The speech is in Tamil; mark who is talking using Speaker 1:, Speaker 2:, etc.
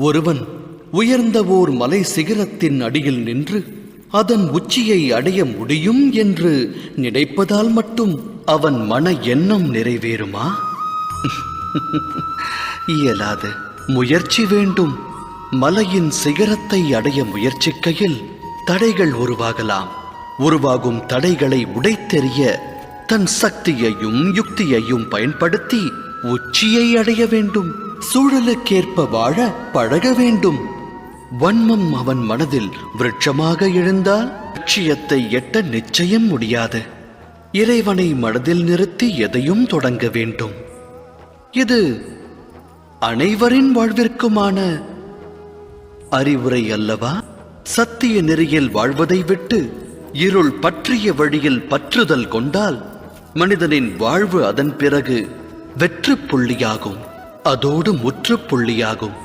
Speaker 1: ஒருவன் உயர்ந்த ஓர் மலை சிகரத்தின் அடியில் நின்று அதன் உச்சியை அடைய முடியும் என்று நினைப்பதால் மட்டும் அவன் மன எண்ணம் நிறைவேறுமா? இயலாது. முயற்சி வேண்டும். மலையின் சிகரத்தை அடைய முயற்சிக்கையில் தடைகள் உருவாகலாம். உருவாகும் தடைகளை உடைத்தெறிய தன் சக்தியையும் யுக்தியையும் பயன்படுத்தி உச்சியை அடைய வேண்டும். சூழலுக்கேற்ப வாழ பழக வேண்டும். வன்மம் அவன் மனதில் விருட்சமாக எழுந்தால் லட்சியத்தை எட்ட நிச்சயம் முடியாது. இறைவனை மனதில் நிறுத்தி எதையும் தொடங்க வேண்டும். இது அனைவரின் வாழ்விற்குமான அறிவுரை அல்லவா? சத்திய நெறியில் வாழ்வதை விட்டு இருள் பற்றிய வழியில் பற்றுதல் கொண்டால் மனிதனின் வாழ்வு அதன் பிறகு வெற்று புள்ளியாகும். அதோடு முற்றுப்புள்ளியாகும்.